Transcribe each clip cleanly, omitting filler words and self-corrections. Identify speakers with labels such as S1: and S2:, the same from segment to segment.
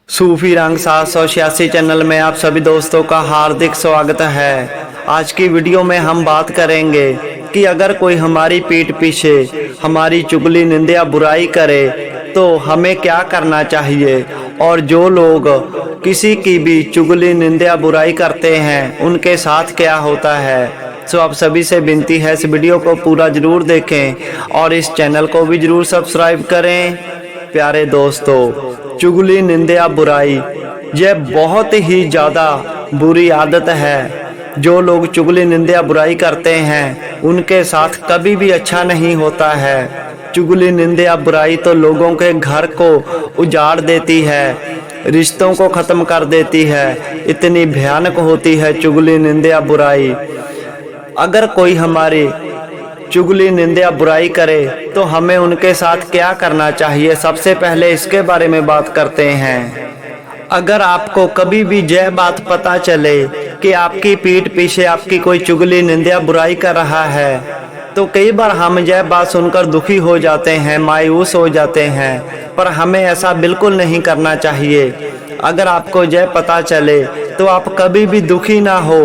S1: सूफी रंग 786 चैनल में आप सभी दोस्तों का हार्दिक स्वागत है। आज की वीडियो में हम बात करेंगे कि अगर कोई हमारी पीठ पीछे हमारी चुगली निंदा बुराई करे तो हमें क्या करना चाहिए, और जो लोग किसी की भी चुगली निंदा बुराई करते हैं उनके साथ क्या होता है। तो आप सभी से विनती है इस वीडियो को पूरा जरूर देखें और इस चैनल को भी जरूर सब्सक्राइब करें। प्यारे दोस्तों, चुगली निंदा बुराई यह बहुत ही ज़्यादा बुरी आदत है। जो लोग चुगली निंदा बुराई करते हैं उनके साथ कभी भी अच्छा नहीं होता है। चुगली निंदा बुराई तो लोगों के घर को उजाड़ देती है, रिश्तों को ख़त्म कर देती है। इतनी भयानक होती है चुगली निंदा बुराई। अगर कोई हमारी चुगली निंदा बुराई करे तो हमें उनके साथ क्या करना चाहिए, सबसे पहले इसके बारे में बात करते हैं। अगर आपको कभी भी यह बात पता चले कि आपकी पीठ पीछे आपकी कोई चुगली निंदा बुराई कर रहा है तो कई बार हम यह बात सुनकर दुखी हो जाते हैं, मायूस हो जाते हैं, पर हमें ऐसा बिल्कुल नहीं करना चाहिए। अगर आपको यह पता चले तो आप कभी भी दुखी ना हो,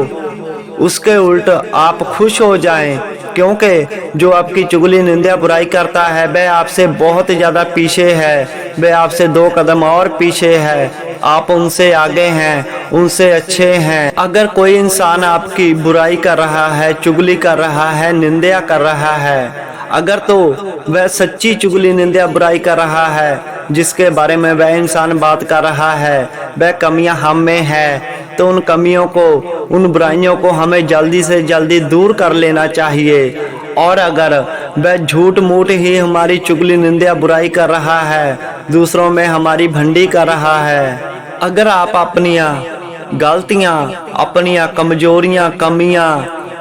S1: उसके उल्ट आप खुश हो जाएं, क्योंकि जो आपकी चुगली निंदा बुराई करता है वह आपसे बहुत ज़्यादा पीछे है, वह आपसे 2 कदम और पीछे है। आप उनसे आगे हैं, उनसे अच्छे हैं। अगर कोई इंसान आपकी बुराई कर रहा है, चुगली कर रहा है, निंदा कर रहा है, अगर तो वह सच्ची चुगली निंदा बुराई कर रहा है, जिसके बारे में वह इंसान बात कर रहा है वह कमियां हम में है, तो उन कमियों को, उन बुराइयों को हमें जल्दी से जल्दी दूर कर लेना चाहिए। और अगर वह झूठ मूठ ही हमारी चुगली निंदा बुराई कर रहा है, दूसरों में हमारी भंडी कर रहा है, अगर आप अपनियां गलतियां, अपनियां कमजोरियां, कमियां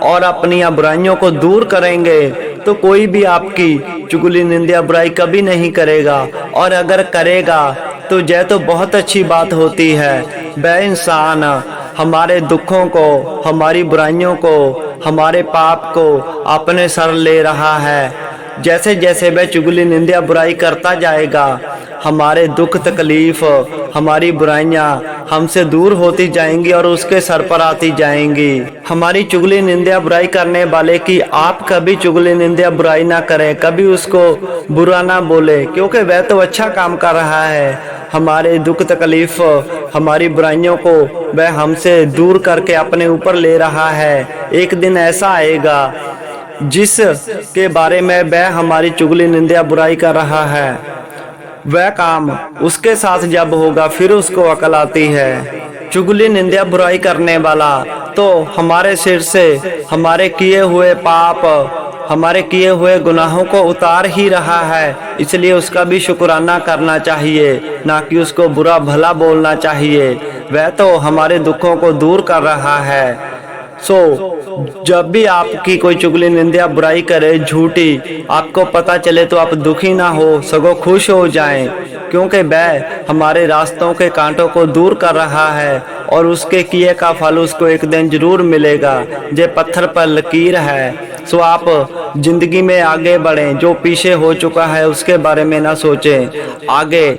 S1: और अपनियां बुराइयों को दूर करेंगे तो कोई भी आपकी चुगली निंदा बुराई कभी नहीं करेगा। और अगर करेगा तो यह तो बहुत अच्छी बात होती है। वह इंसान हमारे दुखों को, हमारी बुराइयों को, हमारे पाप को अपने सर ले रहा है। जैसे जैसे वह चुगली निंदा बुराई करता जाएगा, हमारे दुख तकलीफ, हमारी बुराइयां हमसे दूर होती जाएंगी और उसके सर पर आती जाएंगी। हमारी चुगली निंदा बुराई करने वाले की आप कभी चुगली निंदा बुराई ना करें, कभी उसको बुरा ना बोले, क्योंकि वह तो अच्छा काम कर रहा है। हमारे दुख तकलीफ, हमारी बुराइयों को वह हमसे दूर करके अपने ऊपर ले रहा है। एक दिन ऐसा आएगा जिस के बारे में वह हमारी चुगली निंदा बुराई कर रहा है, वह काम उसके साथ जब होगा फिर उसको अकल आती है। चुगली निंदा बुराई करने वाला तो हमारे सिर से हमारे किए हुए पाप, हमारे किए हुए गुनाहों को उतार ही रहा है, इसलिए उसका भी शुक्राना करना चाहिए, ना कि उसको बुरा भला बोलना चाहिए। वह तो हमारे दुखों को दूर कर रहा है। जब भी आपकी कोई चुगली निंदा बुराई करे झूठी, आपको पता चले तो आप दुखी ना हो, सगों खुश हो जाएं, क्योंकि वह हमारे रास्तों के कांटों को दूर कर रहा है और उसके किए का फल उसको एक दिन जरूर मिलेगा। जे पत्थर पर लकीर है। आप जिंदगी में आगे बढ़ें, जो पीछे हो चुका है उसके बारे में ना सोचें, आगे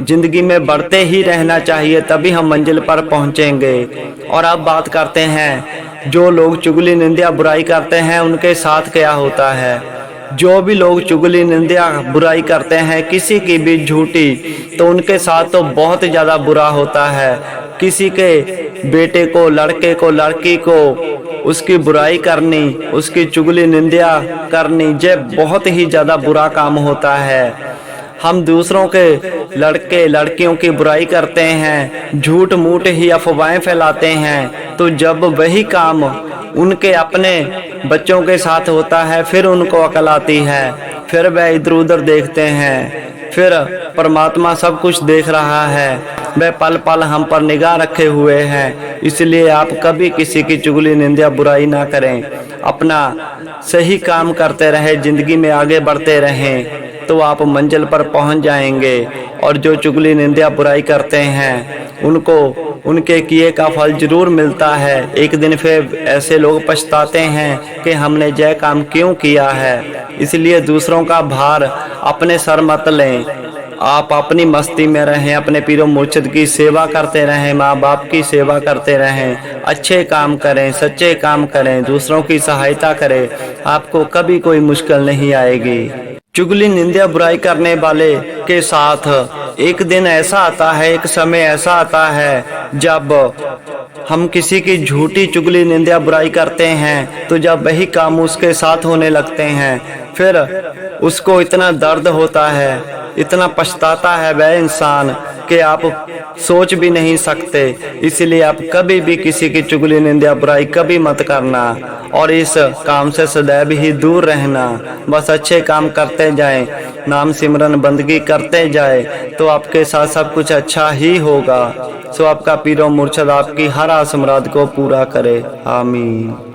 S1: जिंदगी में बढ़ते ही रहना चाहिए, तभी हम मंजिल पर पहुंचेंगे। और अब बात करते हैं जो लोग चुगली निंदा बुराई करते हैं उनके साथ क्या होता है। जो भी लोग चुगली निंदा बुराई करते हैं, किसी की भी झूठी, तो उनके साथ तो बहुत ज़्यादा बुरा होता है। किसी के बेटे को, लड़के को, लड़की को उसकी बुराई करनी, उसकी चुगली निंदा करनी, यह बहुत ही ज़्यादा बुरा काम होता है। हम दूसरों के लड़के लड़कियों की बुराई करते हैं, झूठ मूठ ही अफवाहें फैलाते हैं, तो जब वही काम उनके अपने बच्चों के साथ होता है फिर उनको अकल आती है, फिर वह इधर उधर देखते हैं। फिर परमात्मा सब कुछ देख रहा है, वह पल पल हम पर निगाह रखे हुए हैं। इसलिए आप कभी किसी की चुगली निंदा बुराई ना करें, अपना सही काम करते रहे, जिंदगी में आगे बढ़ते रहें, तो आप मंजिल पर पहुंच जाएंगे। और जो चुगली निंदा बुराई करते हैं उनको उनके किए का फल जरूर मिलता है। एक दिन फिर ऐसे लोग पछताते हैं कि हमने यह काम क्यों किया है। इसलिए दूसरों का भार अपने सर मत लें, आप अपनी मस्ती में रहें, अपने पीरो मुर्शिद की सेवा करते रहें, माँ बाप की सेवा करते रहें, अच्छे काम करें, सच्चे काम करें, दूसरों की सहायता करें, आपको कभी कोई मुश्किल नहीं आएगी। चुगली निंदा बुराई करने वाले के साथ एक दिन ऐसा आता है, एक समय ऐसा आता है जब हम किसी की झूठी चुगली निंदा बुराई करते हैं, तो जब वही काम उसके साथ होने लगते हैं, फिर उसको इतना दर्द होता है, इतना पछताता है वह इंसान कि आप सोच भी नहीं सकते। इसलिए आप कभी भी किसी की चुगली निंदा बुराई कभी मत करना और इस काम से सदैव ही दूर रहना। बस अच्छे काम करते जाएं, नाम सिमरन बंदगी करते जाएं, तो आपके साथ सब कुछ अच्छा ही होगा। सो आपका पीरो मुर्शिद आपकी हर आस मुराद को पूरा करे। आमीन।